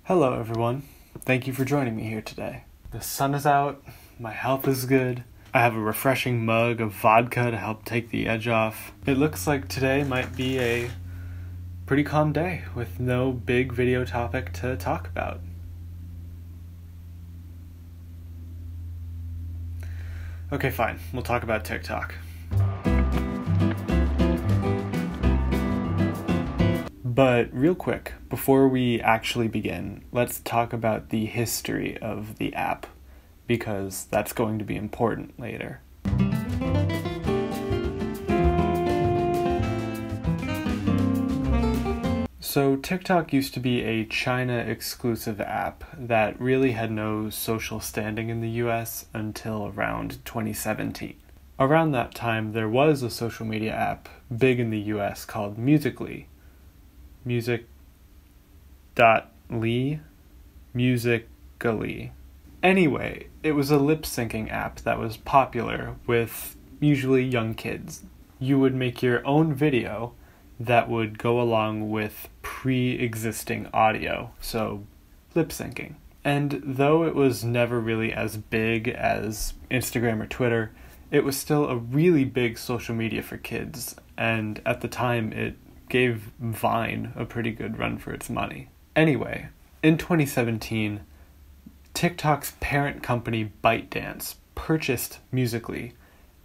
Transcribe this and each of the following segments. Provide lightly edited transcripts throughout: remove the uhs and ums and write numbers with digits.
Hello everyone, thank you for joining me here today. The sun is out, my health is good, I have a refreshing mug of vodka to help take the edge off. It looks like today might be a pretty calm day with no big video topic to talk about. Okay, fine, we'll talk about TikTok. But real quick, before we actually begin, let's talk about the history of the app, because that's going to be important later. So TikTok used to be a China-exclusive app that really had no social standing in the US until around 2017. Around that time, there was a social media app big in the US called Musical.ly. Musical.ly. Anyway, it was a lip-syncing app that was popular with usually young kids. You would make your own video that would go along with pre-existing audio, so lip-syncing. And though it was never really as big as Instagram or Twitter, it was still a really big social media for kids, and at the time it gave Vine a pretty good run for its money. Anyway, in 2017, TikTok's parent company ByteDance purchased Musical.ly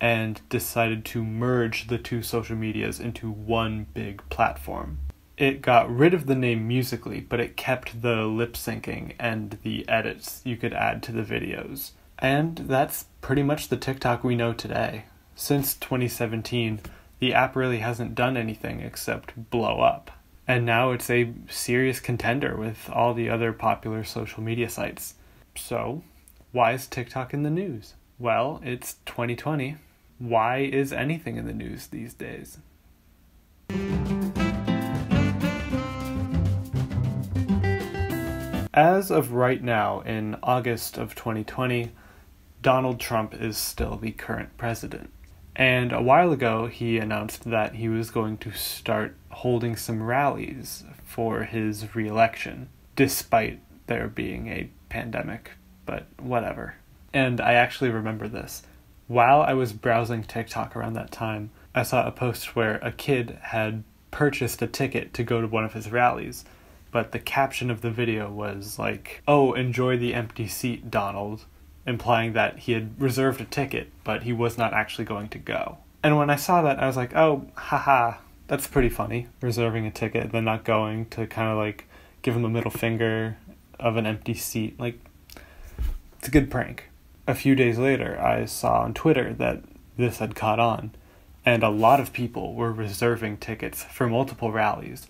and decided to merge the two social medias into one big platform. It got rid of the name Musical.ly, but it kept the lip syncing and the edits you could add to the videos. And that's pretty much the TikTok we know today. Since 2017, the app really hasn't done anything except blow up. And now it's a serious contender with all the other popular social media sites. So, why is TikTok in the news? Well, it's 2020. Why is anything in the news these days? As of right now, in August of 2020, Donald Trump is still the current president. And a while ago, he announced that he was going to start holding some rallies for his re-election, despite there being a pandemic, but whatever. And I actually remember this. While I was browsing TikTok around that time, I saw a post where a kid had purchased a ticket to go to one of his rallies, but the caption of the video was like, "Oh, enjoy the empty seat, Donald," implying that he had reserved a ticket, but he was not actually going to go. And when I saw that, I was like, oh, haha, that's pretty funny. Reserving a ticket, then not going to kind of like give him a middle finger of an empty seat. Like, it's a good prank. A few days later, I saw on Twitter that this had caught on, and a lot of people were reserving tickets for multiple rallies,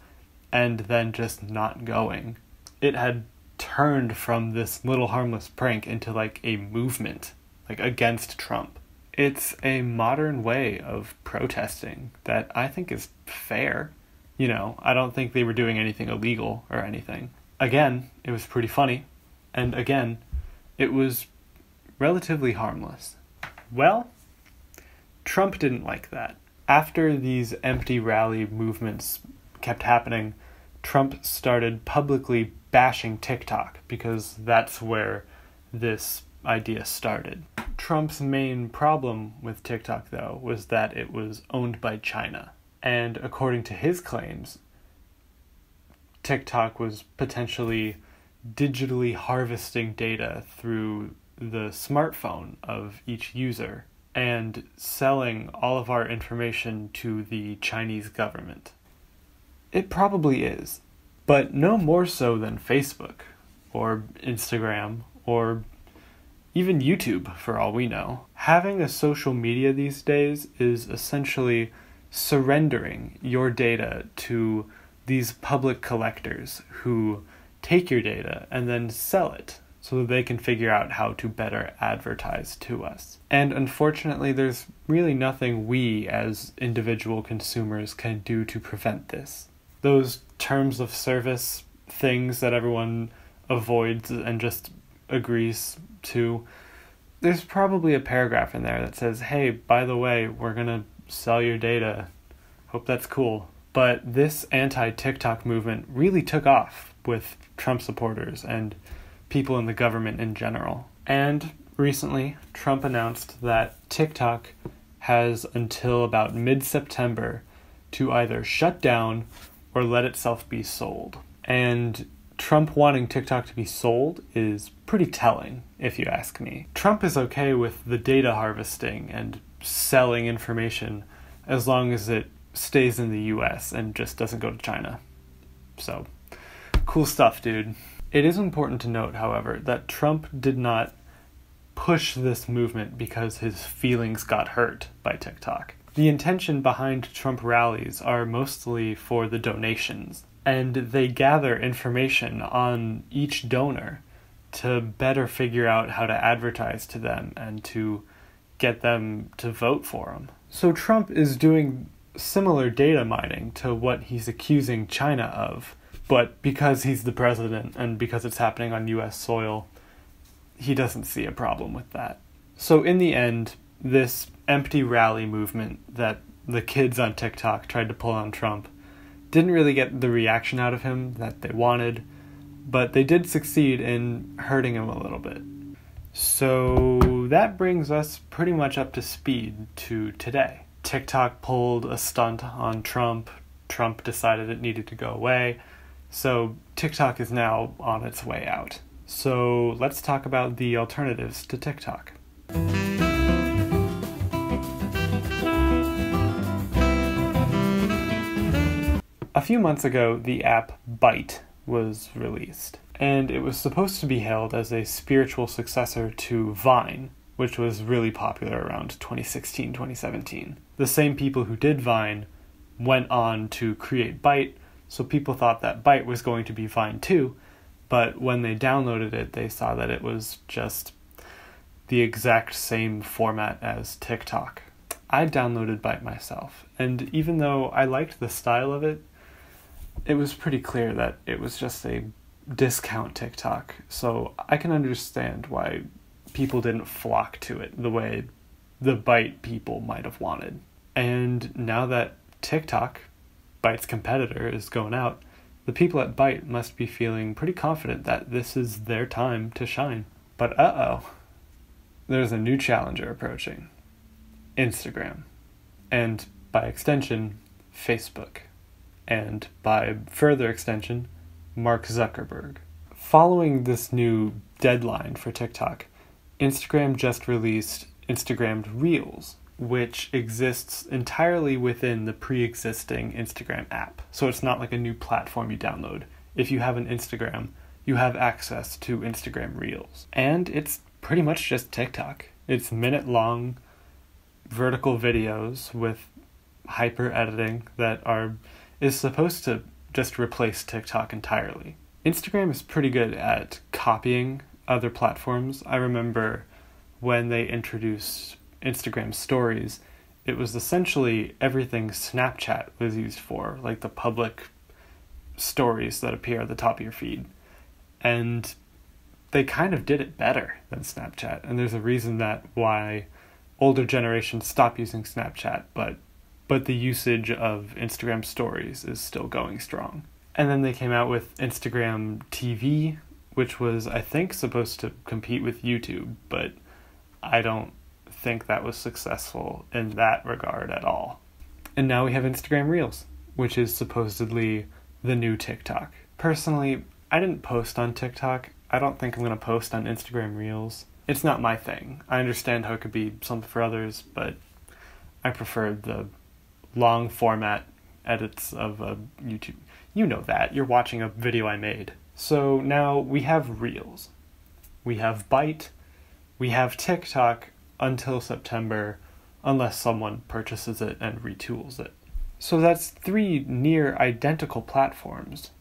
and then just not going. It had turned from this little harmless prank into like a movement, like against Trump. It's a modern way of protesting that I think is fair. You know, I don't think they were doing anything illegal or anything. Again, it was pretty funny. And again, it was relatively harmless. Well, Trump didn't like that. After these empty rally movements kept happening, Trump started publicly bashing TikTok because that's where this idea started. Trump's main problem with TikTok, though, was that it was owned by China. And according to his claims, TikTok was potentially digitally harvesting data through the smartphone of each user and selling all of our information to the Chinese government. It probably is, but no more so than Facebook, or Instagram, or even YouTube, for all we know. Having a social media these days is essentially surrendering your data to these public collectors who take your data and then sell it so that they can figure out how to better advertise to us. And unfortunately, there's really nothing we as individual consumers can do to prevent this. Those terms of service things that everyone avoids and just agrees to, there's probably a paragraph in there that says, hey, by the way, we're gonna sell your data. Hope that's cool. But this anti-TikTok movement really took off with Trump supporters and people in the government in general. And recently, Trump announced that TikTok has until about mid-September to either shut down or let itself be sold. And Trump wanting TikTok to be sold is pretty telling, if you ask me. Trump is okay with the data harvesting and selling information as long as it stays in the US and just doesn't go to China. So, cool stuff, dude. It is important to note, however, that Trump did not push this movement because his feelings got hurt by TikTok. The intention behind Trump rallies are mostly for the donations, and they gather information on each donor to better figure out how to advertise to them and to get them to vote for him. So Trump is doing similar data mining to what he's accusing China of, but because he's the president and because it's happening on US soil, he doesn't see a problem with that. So in the end, this empty rally movement that the kids on TikTok tried to pull on Trump didn't really get the reaction out of him that they wanted, but they did succeed in hurting him a little bit. So that brings us pretty much up to speed to today. TikTok pulled a stunt on Trump. Trump decided it needed to go away. So TikTok is now on its way out. So let's talk about the alternatives to TikTok. A few months ago, the app Byte was released, and it was supposed to be hailed as a spiritual successor to Vine, which was really popular around 2016, 2017. The same people who did Vine went on to create Byte, so people thought that Byte was going to be Vine too, but when they downloaded it, they saw that it was just the exact same format as TikTok. I downloaded Byte myself, and even though I liked the style of it, it was pretty clear that it was just a discount TikTok, so I can understand why people didn't flock to it the way the Byte people might have wanted. And now that TikTok, Byte's competitor, is going out, the people at Byte must be feeling pretty confident that this is their time to shine. But there's a new challenger approaching. Instagram. And by extension, Facebook. And by further extension, Mark Zuckerberg. Following this new deadline for TikTok, Instagram just released Instagram Reels, which exists entirely within the pre-existing Instagram app. So it's not like a new platform you download. If you have an Instagram, you have access to Instagram Reels. And it's pretty much just TikTok. It's minute-long vertical videos with hyper editing that is supposed to just replace TikTok entirely. Instagram is pretty good at copying other platforms. I remember when they introduced Instagram stories, it was essentially everything Snapchat was used for, like the public stories that appear at the top of your feed. And they kind of did it better than Snapchat, and there's a reason why older generations stop using Snapchat, but the usage of Instagram stories is still going strong. And then they came out with Instagram TV, which was, I think, supposed to compete with YouTube, but I don't think that was successful in that regard at all. And now we have Instagram Reels, which is supposedly the new TikTok. Personally, I didn't post on TikTok. I don't think I'm going to post on Instagram Reels. It's not my thing. I understand how it could be something for others, but I prefer the long format edits of YouTube. You know that. You're watching a video I made. So now we have Reels. We have Byte. We have TikTok until September, unless someone purchases it and retools it. So that's 3 near identical platforms.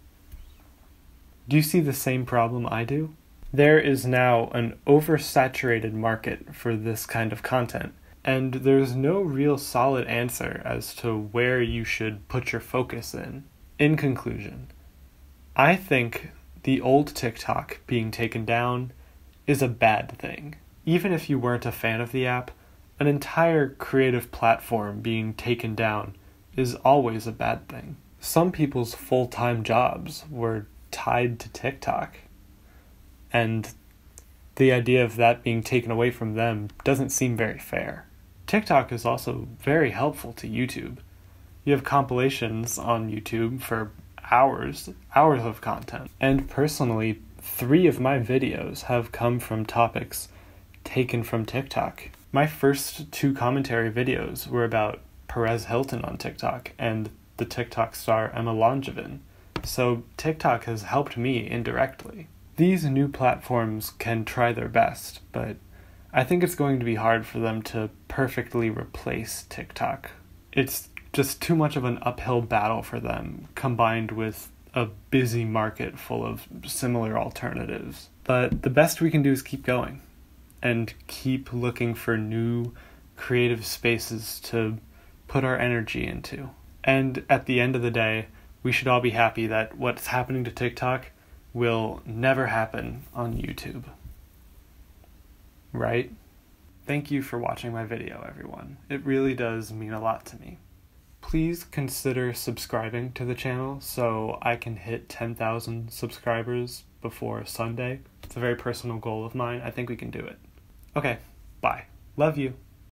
Do you see the same problem I do? There is now an oversaturated market for this kind of content, and there's no real solid answer as to where you should put your focus in. In conclusion, I think the old TikTok being taken down is a bad thing. Even if you weren't a fan of the app, an entire creative platform being taken down is always a bad thing. Some people's full-time jobs were tied to TikTok, and the idea of that being taken away from them doesn't seem very fair. TikTok is also very helpful to YouTube. You have compilations on YouTube for hours of content. And personally, 3 of my videos have come from topics taken from TikTok. My first 2 commentary videos were about Perez Hilton on TikTok and the TikTok star ᶫᵒᵛᵉᵧ. So TikTok has helped me indirectly. These new platforms can try their best, but I think it's going to be hard for them to perfectly replace TikTok. It's just too much of an uphill battle for them, combined with a busy market full of similar alternatives. But the best we can do is keep going, and keep looking for new creative spaces to put our energy into. And at the end of the day, we should all be happy that what's happening to TikTok will never happen on YouTube. Right? Thank you for watching my video, everyone. It really does mean a lot to me. Please consider subscribing to the channel so I can hit 10,000 subscribers before Sunday. It's a very personal goal of mine. I think we can do it. Okay, bye. Love you.